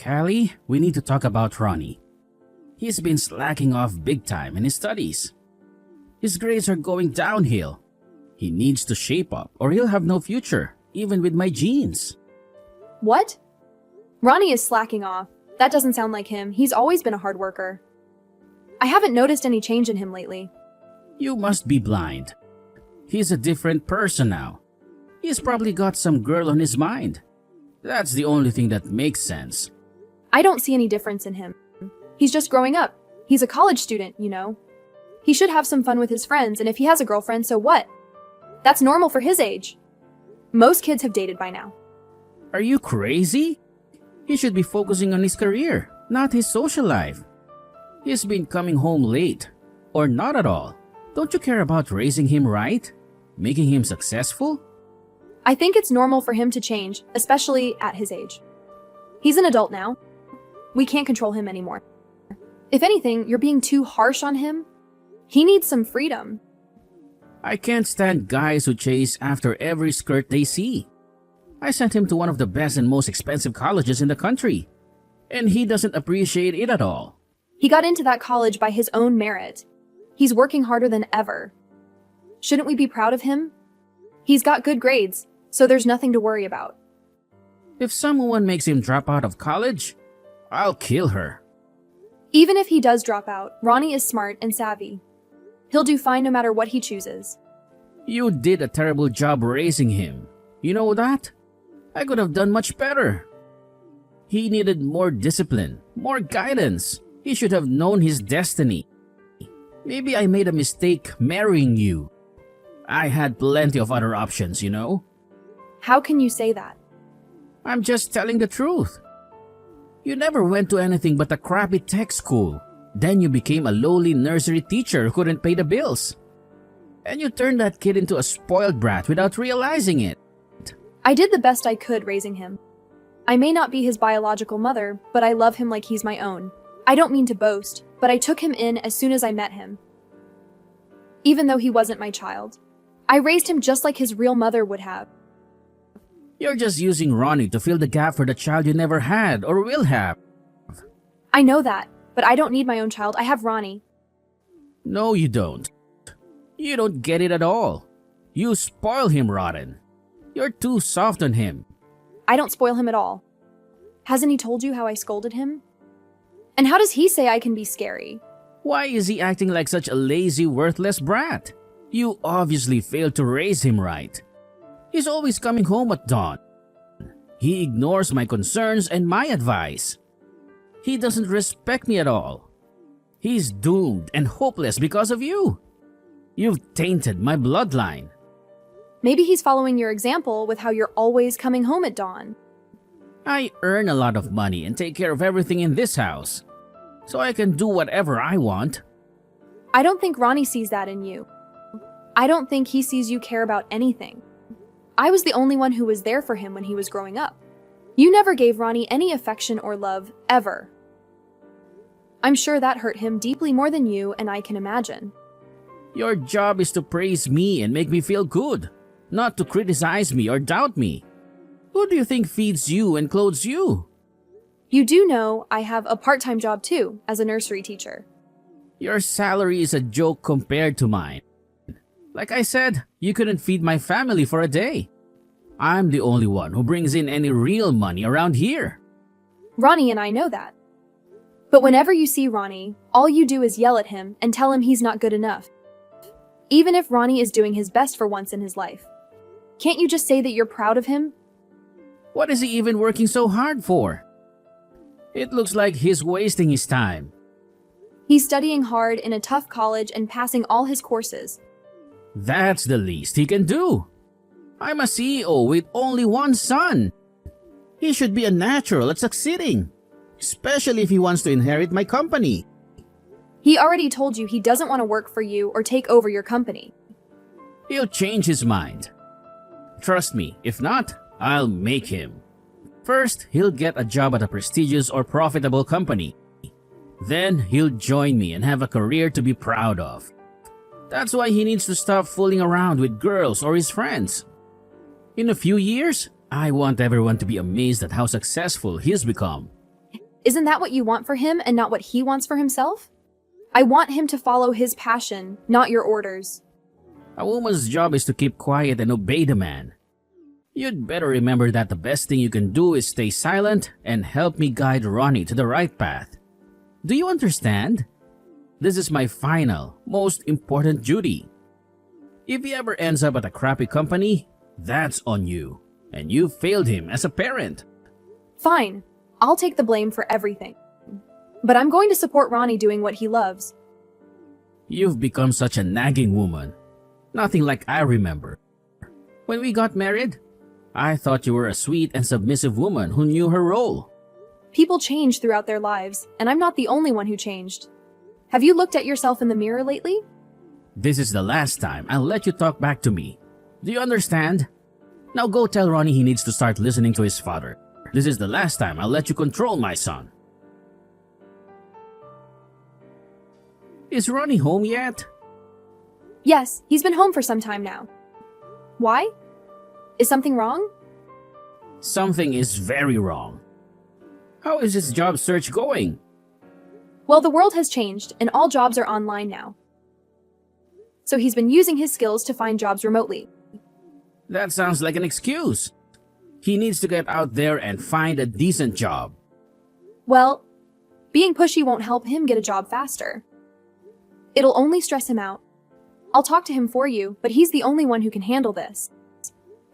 Callie, we need to talk about Ronnie. He's been slacking off big time in his studies. His grades are going downhill. He needs to shape up or he'll have no future, even with my genes. What? Ronnie is slacking off. That doesn't sound like him. He's always been a hard worker. I haven't noticed any change in him lately. You must be blind. He's a different person now. He's probably got some girl on his mind. That's the only thing that makes sense. I don't see any difference in him. He's just growing up. He's a college student, you know. He should have some fun with his friends, and if he has a girlfriend, so what? That's normal for his age. Most kids have dated by now. Are you crazy? He should be focusing on his career, not his social life. He's been coming home late, or not at all. Don't you care about raising him right? Making him successful? I think it's normal for him to change, especially at his age. He's an adult now. We can't control him anymore. If anything, you're being too harsh on him. He needs some freedom. I can't stand guys who chase after every skirt they see. I sent him to one of the best and most expensive colleges in the country, and he doesn't appreciate it at all. He got into that college by his own merit. He's working harder than ever. Shouldn't we be proud of him? He's got good grades, so there's nothing to worry about. If someone makes him drop out of college, I'll kill her. Even if he does drop out, Ronnie is smart and savvy. He'll do fine no matter what he chooses. You did a terrible job raising him. You know that? I could have done much better. He needed more discipline, more guidance. He should have known his destiny. Maybe I made a mistake marrying you. I had plenty of other options, you know? How can you say that? I'm just telling the truth. You never went to anything but a crappy tech school. Then you became a lowly nursery teacher who couldn't pay the bills. And you turned that kid into a spoiled brat without realizing it. I did the best I could raising him. I may not be his biological mother, but I love him like he's my own. I don't mean to boast, but I took him in as soon as I met him. Even though he wasn't my child. I raised him just like his real mother would have. You're just using Ronnie to fill the gap for the child you never had or will have. I know that, but I don't need my own child. I have Ronnie. No, you don't. You don't get it at all. You spoil him rotten. You're too soft on him. I don't spoil him at all. Hasn't he told you how I scolded him? And how does he say I can be scary? Why is he acting like such a lazy, worthless brat? You obviously failed to raise him right. He's always coming home at dawn. He ignores my concerns and my advice. He doesn't respect me at all. He's doomed and hopeless because of you. You've tainted my bloodline. Maybe he's following your example with how you're always coming home at dawn. I earn a lot of money and take care of everything in this house, so I can do whatever I want. I don't think Ronnie sees that in you. I don't think he sees you care about anything. I was the only one who was there for him when he was growing up. You never gave Ronnie any affection or love, ever. I'm sure that hurt him deeply more than you and I can imagine. Your job is to praise me and make me feel good, not to criticize me or doubt me. Who do you think feeds you and clothes you? You do know I have a part-time job too, as a nursery teacher. Your salary is a joke compared to mine. Like I said, you couldn't feed my family for a day. I'm the only one who brings in any real money around here. Ronnie and I know that. But whenever you see Ronnie, all you do is yell at him and tell him he's not good enough. Even if Ronnie is doing his best for once in his life. Can't you just say that you're proud of him? What is he even working so hard for? It looks like he's wasting his time. He's studying hard in a tough college and passing all his courses. That's the least he can do. I'm a CEO with only one son. He should be a natural at succeeding, especially if he wants to inherit my company. He already told you he doesn't want to work for you or take over your company. He'll change his mind. Trust me, if not, I'll make him. First, he'll get a job at a prestigious or profitable company. Then, he'll join me and have a career to be proud of. That's why he needs to stop fooling around with girls or his friends. In a few years, I want everyone to be amazed at how successful he's become. Isn't that what you want for him and not what he wants for himself? I want him to follow his passion, not your orders. A woman's job is to keep quiet and obey the man. You'd better remember that the best thing you can do is stay silent and help me guide Ronnie to the right path. Do you understand? This is my final, most important duty. If he ever ends up at a crappy company, that's on you. And you failed him as a parent. Fine, I'll take the blame for everything. But I'm going to support Ronnie doing what he loves. You've become such a nagging woman. Nothing like I remember. When we got married, I thought you were a sweet and submissive woman who knew her role. People change throughout their lives, and I'm not the only one who changed. Have you looked at yourself in the mirror lately? This is the last time I'll let you talk back to me. Do you understand? Now go tell Ronnie he needs to start listening to his father. This is the last time I'll let you control my son. Is Ronnie home yet? Yes, he's been home for some time now. Why? Is something wrong? Something is very wrong. How is his job search going? Well, the world has changed, and all jobs are online now. So he's been using his skills to find jobs remotely. That sounds like an excuse. He needs to get out there and find a decent job. Well, being pushy won't help him get a job faster. It'll only stress him out. I'll talk to him for you, but he's the only one who can handle this.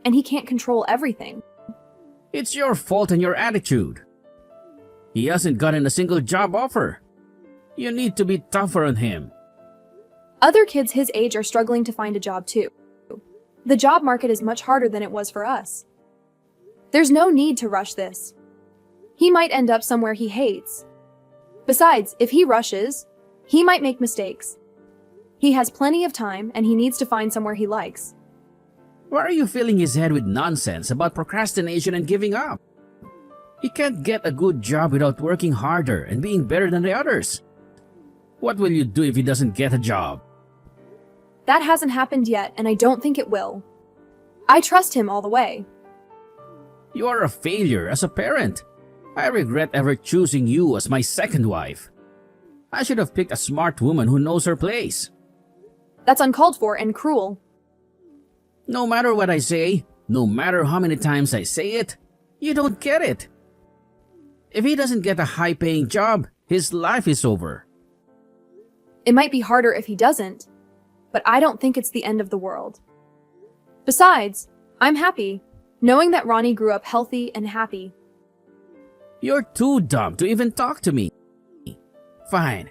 And he can't control everything. It's your fault and your attitude. He hasn't gotten a single job offer. You need to be tougher on him. Other kids his age are struggling to find a job too. The job market is much harder than it was for us. There's no need to rush this. He might end up somewhere he hates. Besides, if he rushes, he might make mistakes. He has plenty of time and he needs to find somewhere he likes. Why are you filling his head with nonsense about procrastination and giving up? He can't get a good job without working harder and being better than the others. What will you do if he doesn't get a job? That hasn't happened yet, and I don't think it will. I trust him all the way. You are a failure as a parent. I regret ever choosing you as my second wife. I should have picked a smart woman who knows her place. That's uncalled for and cruel. No matter what I say, no matter how many times I say it, you don't get it. If he doesn't get a high-paying job, his life is over. It might be harder if he doesn't, but I don't think it's the end of the world. Besides, I'm happy, knowing that Ronnie grew up healthy and happy. You're too dumb to even talk to me. Fine.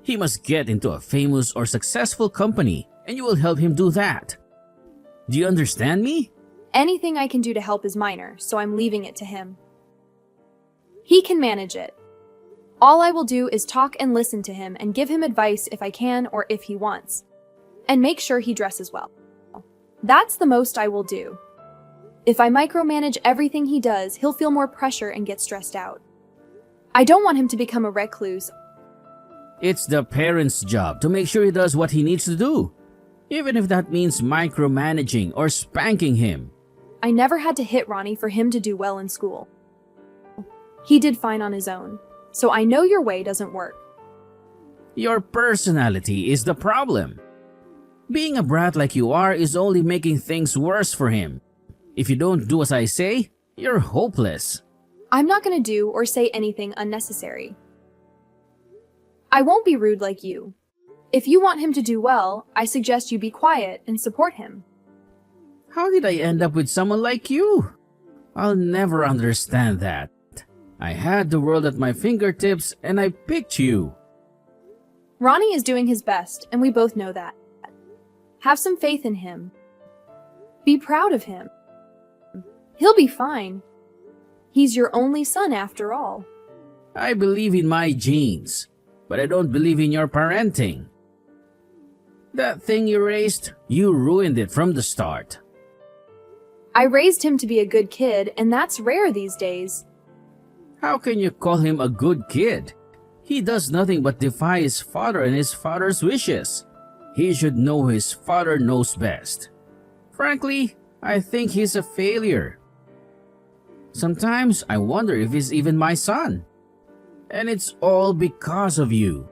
He must get into a famous or successful company, and you will help him do that. Do you understand me? Anything I can do to help is minor, so I'm leaving it to him. He can manage it. All I will do is talk and listen to him and give him advice if I can or if he wants. And make sure he dresses well. That's the most I will do. If I micromanage everything he does, he'll feel more pressure and get stressed out. I don't want him to become a recluse. It's the parent's job to make sure he does what he needs to do, even if that means micromanaging or spanking him. I never had to hit Ronnie for him to do well in school. He did fine on his own, so I know your way doesn't work. Your personality is the problem. Being a brat like you are is only making things worse for him. If you don't do as I say, you're hopeless. I'm not going to do or say anything unnecessary. I won't be rude like you. If you want him to do well, I suggest you be quiet and support him. How did I end up with someone like you? I'll never understand that. I had the world at my fingertips and I picked you. Ronnie is doing his best, and we both know that. Have some faith in him. Be proud of him. He'll be fine. He's your only son after all. I believe in my genes, but I don't believe in your parenting. That thing you raised, you ruined it from the start. I raised him to be a good kid, and that's rare these days. How can you call him a good kid? He does nothing but defy his father and his father's wishes. He should know his father knows best. Frankly, I think he's a failure. Sometimes I wonder if he's even my son. And it's all because of you.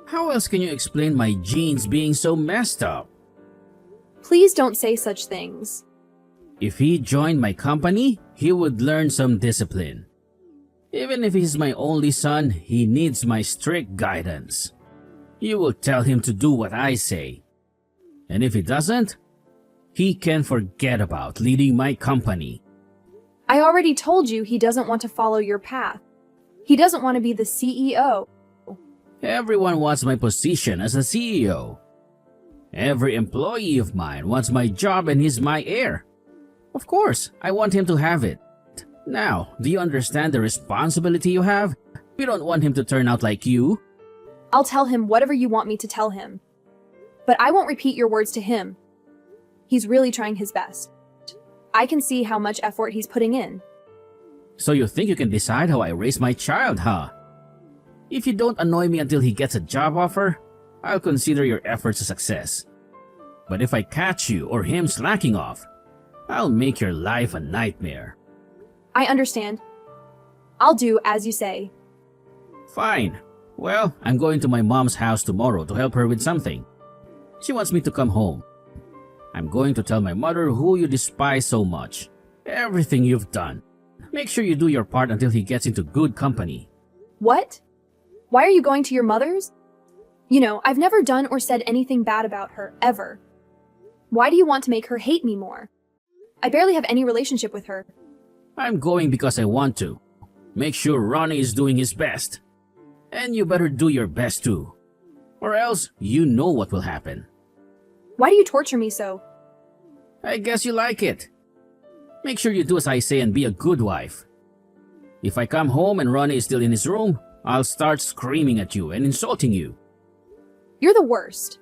How else can you explain my genes being so messed up? Please don't say such things. If he joined my company, he would learn some discipline. Even if he's my only son, he needs my strict guidance. You will tell him to do what I say. And if he doesn't, he can forget about leading my company. I already told you he doesn't want to follow your path. He doesn't want to be the CEO. Everyone wants my position as a CEO. Every employee of mine wants my job and he's my heir. Of course, I want him to have it. Now, do you understand the responsibility you have? You don't want him to turn out like you. I'll tell him whatever you want me to tell him. But I won't repeat your words to him. He's really trying his best. I can see how much effort he's putting in. So you think you can decide how I raise my child, huh? If you don't annoy me until he gets a job offer, I'll consider your efforts a success. But if I catch you or him slacking off, I'll make your life a nightmare. I understand. I'll do as you say. Fine. Well, I'm going to my mom's house tomorrow to help her with something. She wants me to come home. I'm going to tell my mother who you despise so much. Everything you've done. Make sure you do your part until he gets into good company. What? Why are you going to your mother's? You know, I've never done or said anything bad about her, ever. Why do you want to make her hate me more? I barely have any relationship with her. I'm going because I want to. Make sure Ronnie is doing his best. And you better do your best too. Or else you know what will happen. Why do you torture me so? I guess you like it. Make sure you do as I say and be a good wife. If I come home and Ronnie is still in his room, I'll start screaming at you and insulting you. You're the worst.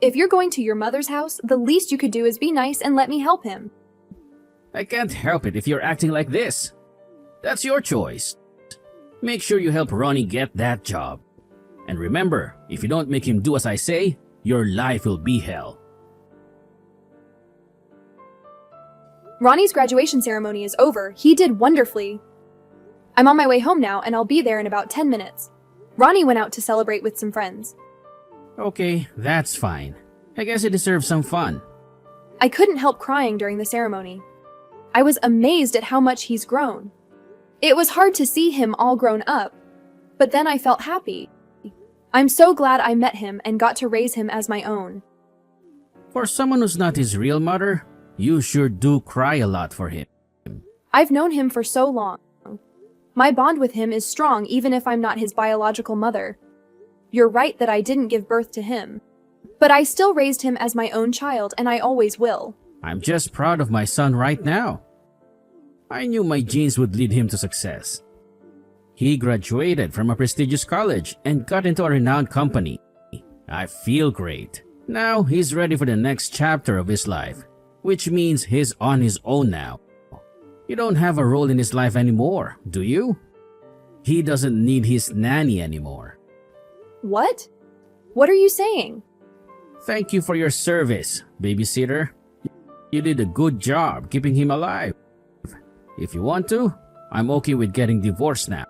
If you're going to your mother's house, the least you could do is be nice and let me help him. I can't help it if you're acting like this. That's your choice. Make sure you help Ronnie get that job. And remember, if you don't make him do as I say, your life will be hell. Ronnie's graduation ceremony is over. He did wonderfully. I'm on my way home now and I'll be there in about 10 minutes. Ronnie went out to celebrate with some friends. Okay, that's fine. I guess he deserves some fun. I couldn't help crying during the ceremony. I was amazed at how much he's grown. It was hard to see him all grown up, but then I felt happy. I'm so glad I met him and got to raise him as my own. For someone who's not his real mother, you sure do cry a lot for him. I've known him for so long. My bond with him is strong even if I'm not his biological mother. You're right that I didn't give birth to him, but I still raised him as my own child and I always will. I'm just proud of my son right now. I knew my genes would lead him to success. He graduated from a prestigious college and got into a renowned company. I feel great. Now he's ready for the next chapter of his life, which means he's on his own now. You don't have a role in his life anymore, do you? He doesn't need his nanny anymore. What? What are you saying? Thank you for your service, babysitter. You did a good job keeping him alive. If you want to, I'm okay with getting divorced now.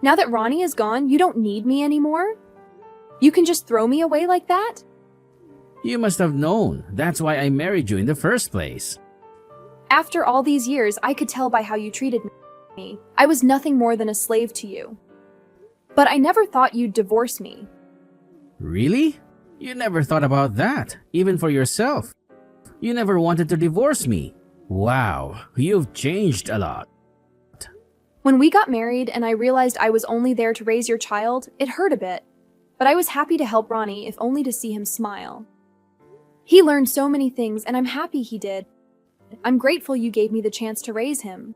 Now that Ronnie is gone, you don't need me anymore? You can just throw me away like that? You must have known. That's why I married you in the first place. After all these years, I could tell by how you treated me. I was nothing more than a slave to you. But I never thought you'd divorce me. Really? You never thought about that, even for yourself. You never wanted to divorce me. Wow, you've changed a lot. When we got married and I realized I was only there to raise your child, it hurt a bit. But I was happy to help Ronnie, if only to see him smile. He learned so many things and I'm happy he did. I'm grateful you gave me the chance to raise him.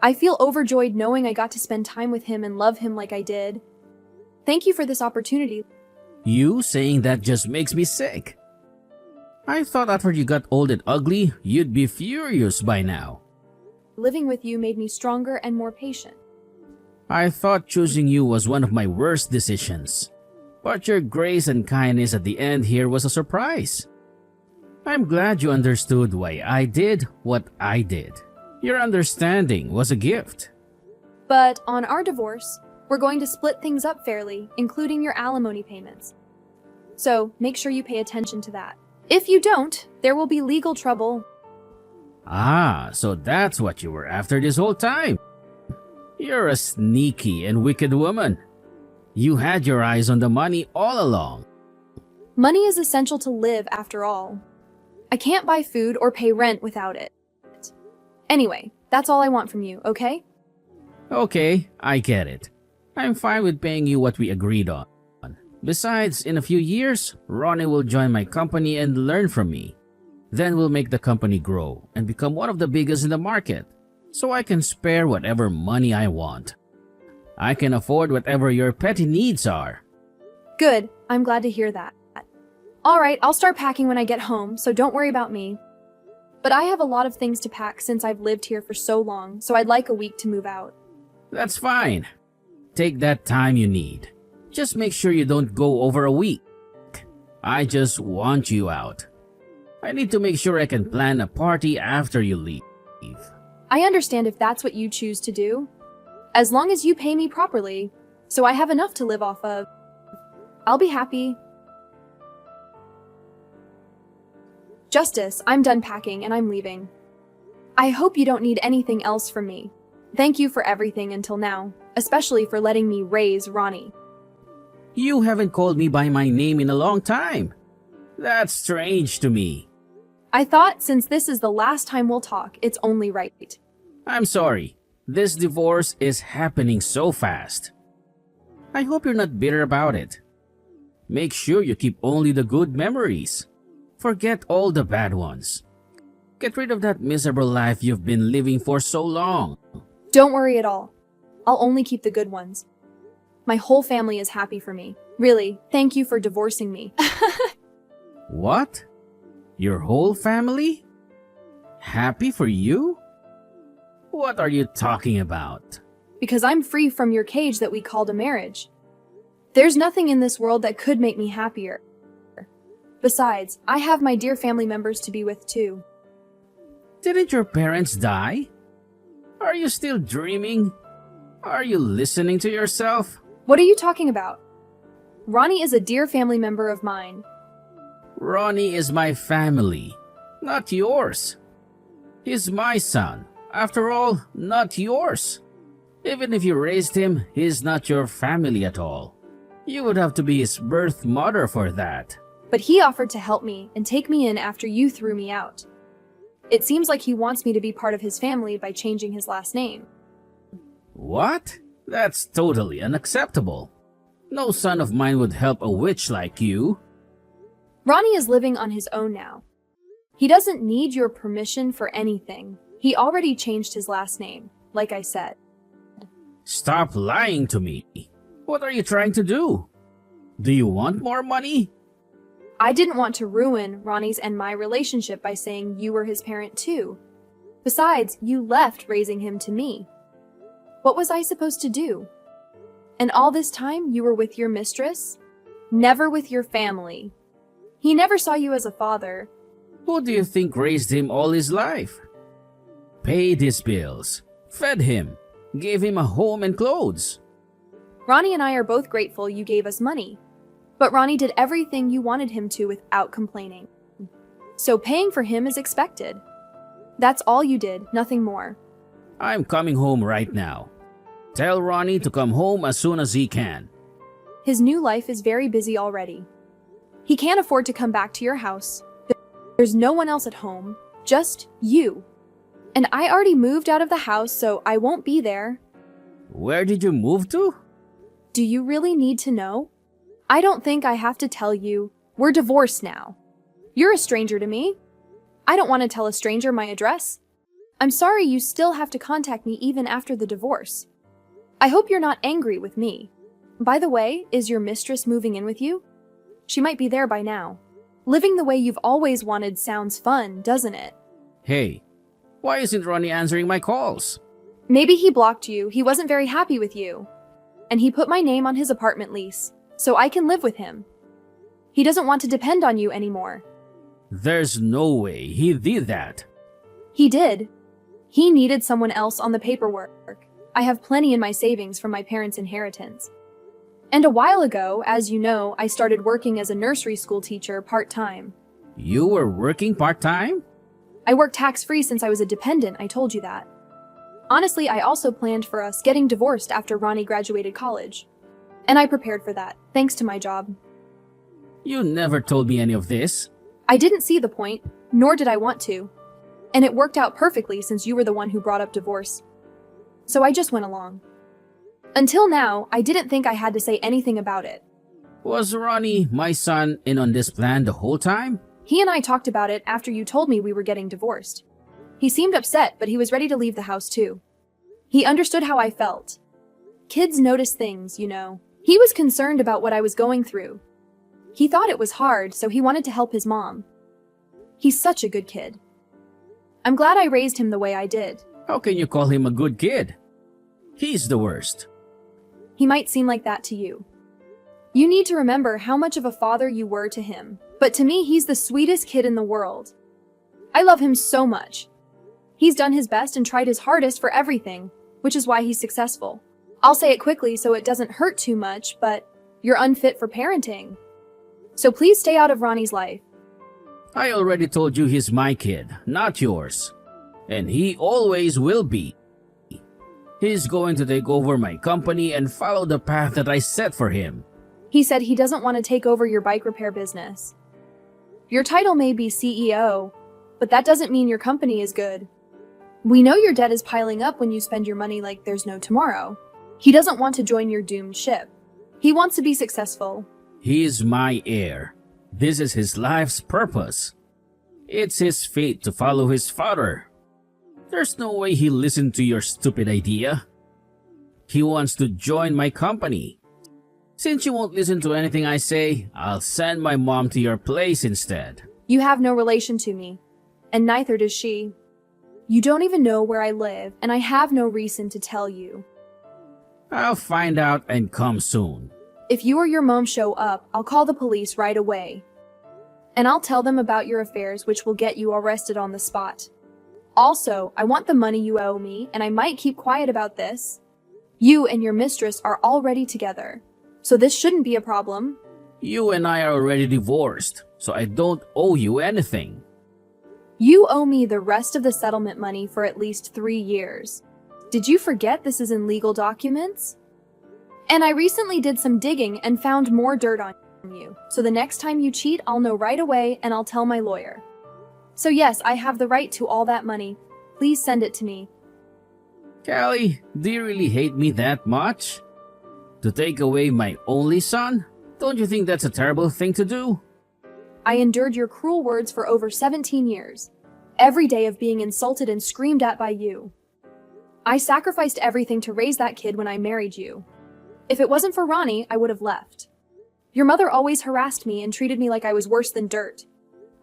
I feel overjoyed knowing I got to spend time with him and love him like I did. Thank you for this opportunity. You saying that just makes me sick. I thought after you got old and ugly, you'd be furious by now. Living with you made me stronger and more patient. I thought choosing you was one of my worst decisions. But your grace and kindness at the end here was a surprise. I'm glad you understood why I did what I did. Your understanding was a gift. But on our divorce, we're going to split things up fairly, including your alimony payments. So make sure you pay attention to that. If you don't, there will be legal trouble. Ah, so that's what you were after this whole time. You're a sneaky and wicked woman. You had your eyes on the money all along. Money is essential to live after all. I can't buy food or pay rent without it. Anyway, that's all I want from you, okay? Okay, I get it. I'm fine with paying you what we agreed on. Besides, in a few years, Ronnie will join my company and learn from me. Then we'll make the company grow and become one of the biggest in the market, so I can spare whatever money I want. I can afford whatever your petty needs are. Good, I'm glad to hear that. Alright, I'll start packing when I get home, so don't worry about me. But I have a lot of things to pack since I've lived here for so long, so I'd like a week to move out. That's fine. Take that time you need. Just make sure you don't go over a week. I just want you out. I need to make sure I can plan a party after you leave. I understand if that's what you choose to do. As long as you pay me properly, so I have enough to live off of. I'll be happy. Justice, I'm done packing and I'm leaving. I hope you don't need anything else from me. Thank you for everything until now, especially for letting me raise Ronnie. You haven't called me by my name in a long time. That's strange to me. I thought since this is the last time we'll talk, it's only right. I'm sorry. This divorce is happening so fast. I hope you're not bitter about it. Make sure you keep only the good memories. Forget all the bad ones. Get rid of that miserable life you've been living for so long. Don't worry at all. I'll only keep the good ones. My whole family is happy for me. Really, thank you for divorcing me. What? Your whole family? Happy for you? What are you talking about? Because I'm free from your cage that we called a marriage. There's nothing in this world that could make me happier. Besides, I have my dear family members to be with too. Didn't your parents die? Are you still dreaming? Are you listening to yourself? What are you talking about? Ronnie is a dear family member of mine. Ronnie is my family, not yours. He's my son. After all, not yours. Even if you raised him, he's not your family at all. You would have to be his birth mother for that. But he offered to help me and take me in after you threw me out. It seems like he wants me to be part of his family by changing his last name. What? That's totally unacceptable. No son of mine would help a witch like you. Ronnie is living on his own now. He doesn't need your permission for anything. He already changed his last name, like I said. Stop lying to me. What are you trying to do? Do you want more money? I didn't want to ruin Ronnie's and my relationship by saying you were his parent too. Besides, you left raising him to me. What was I supposed to do? And all this time you were with your mistress? Never with your family. He never saw you as a father. Who do you think raised him all his life? Paid his bills, fed him, gave him a home and clothes. Ronnie and I are both grateful you gave us money. But Ronnie did everything you wanted him to without complaining. So paying for him is expected. That's all you did, nothing more. I'm coming home right now. Tell Ronnie to come home as soon as he can. His new life is very busy already. He can't afford to come back to your house. There's no one else at home, just you. And I already moved out of the house, so I won't be there. Where did you move to? Do you really need to know? I don't think I have to tell you. We're divorced now. You're a stranger to me. I don't want to tell a stranger my address. I'm sorry you still have to contact me even after the divorce. I hope you're not angry with me. By the way, is your mistress moving in with you? She might be there by now. Living the way you've always wanted sounds fun, doesn't it? Hey, why isn't Ronnie answering my calls? Maybe he blocked you. He wasn't very happy with you. And he put my name on his apartment lease, so I can live with him. He doesn't want to depend on you anymore. There's no way he did that. He did. He needed someone else on the paperwork. I have plenty in my savings from my parents' inheritance. And a while ago, as you know, I started working as a nursery school teacher part-time. You were working part-time? I worked tax-free since I was a dependent, I told you that. Honestly, I also planned for us getting divorced after Ronnie graduated college. And I prepared for that, thanks to my job. You never told me any of this. I didn't see the point, nor did I want to. And it worked out perfectly since you were the one who brought up divorce. So I just went along. Until now, I didn't think I had to say anything about it. Was Ronnie, my son, in on this plan the whole time? He and I talked about it after you told me we were getting divorced. He seemed upset, but he was ready to leave the house too. He understood how I felt. Kids notice things, you know. He was concerned about what I was going through. He thought it was hard, so he wanted to help his mom. He's such a good kid. I'm glad I raised him the way I did. How can you call him a good kid? He's the worst. He might seem like that to you. You need to remember how much of a father you were to him. But to me, he's the sweetest kid in the world. I love him so much. He's done his best and tried his hardest for everything, which is why he's successful. I'll say it quickly so it doesn't hurt too much, but you're unfit for parenting. So please stay out of Ronnie's life. I already told you he's my kid, not yours. And he always will be. He's going to take over my company and follow the path that I set for him. He said he doesn't want to take over your bike repair business. Your title may be CEO, but that doesn't mean your company is good. We know your debt is piling up when you spend your money like there's no tomorrow. He doesn't want to join your doomed ship. He wants to be successful. He is my heir. This is his life's purpose. It's his fate to follow his father. There's no way he'll listen to your stupid idea. He wants to join my company. Since you won't listen to anything I say, I'll send my mom to your place instead. You have no relation to me, and neither does she. You don't even know where I live, and I have no reason to tell you. I'll find out and come soon. If you or your mom show up, I'll call the police right away. And I'll tell them about your affairs, which will get you arrested on the spot. Also, I want the money you owe me, and I might keep quiet about this. You and your mistress are already together, so this shouldn't be a problem. You and I are already divorced, so I don't owe you anything. You owe me the rest of the settlement money for at least 3 years. Did you forget this is in legal documents? And I recently did some digging and found more dirt on you, so the next time you cheat, I'll know right away and I'll tell my lawyer. So yes, I have the right to all that money. Please send it to me. Callie, do you really hate me that much? To take away my only son? Don't you think that's a terrible thing to do? I endured your cruel words for over 17 years. Every day of being insulted and screamed at by you. I sacrificed everything to raise that kid when I married you. If it wasn't for Ronnie, I would have left. Your mother always harassed me and treated me like I was worse than dirt.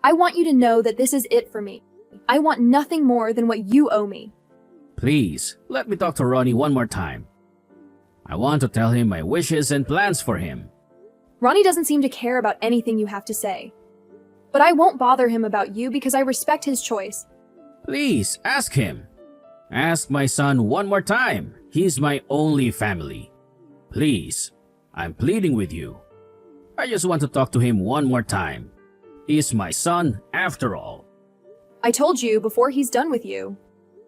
I want you to know that this is it for me. I want nothing more than what you owe me. Please, let me talk to Ronnie one more time. I want to tell him my wishes and plans for him. Ronnie doesn't seem to care about anything you have to say. But I won't bother him about you because I respect his choice. Please, ask him. Ask my son one more time. He's my only family. Please, I'm pleading with you. I just want to talk to him one more time. He's my son after all. I told you before he's done with you.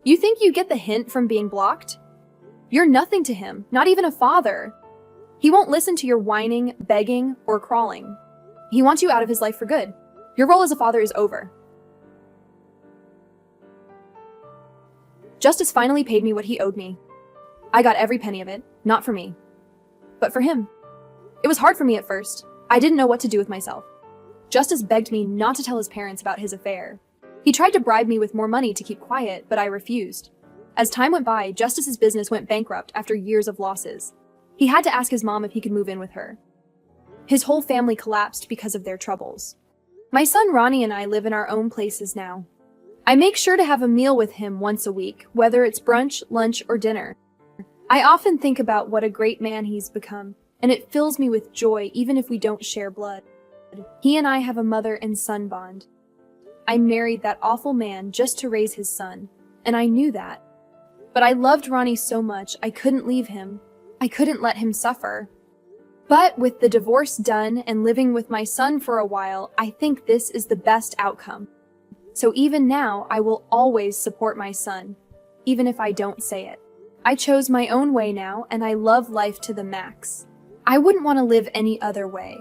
You think you get the hint from being blocked? You're nothing to him, not even a father. He won't listen to your whining, begging, or crawling. He wants you out of his life for good. Your role as a father is over. Justice finally paid me what he owed me. I got every penny of it, not for me, but for him. It was hard for me at first. I didn't know what to do with myself. Justice begged me not to tell his parents about his affair. He tried to bribe me with more money to keep quiet, but I refused. As time went by, Justice's business went bankrupt after years of losses. He had to ask his mom if he could move in with her. His whole family collapsed because of their troubles. My son Ronnie and I live in our own places now. I make sure to have a meal with him once a week, whether it's brunch, lunch, or dinner. I often think about what a great man he's become, and it fills me with joy even if we don't share blood. He and I have a mother and son bond. I married that awful man just to raise his son, and I knew that. But I loved Ronnie so much, I couldn't leave him. I couldn't let him suffer. But with the divorce done and living with my son for a while, I think this is the best outcome. So even now, I will always support my son, even if I don't say it. I chose my own way now, and I love life to the max. I wouldn't want to live any other way.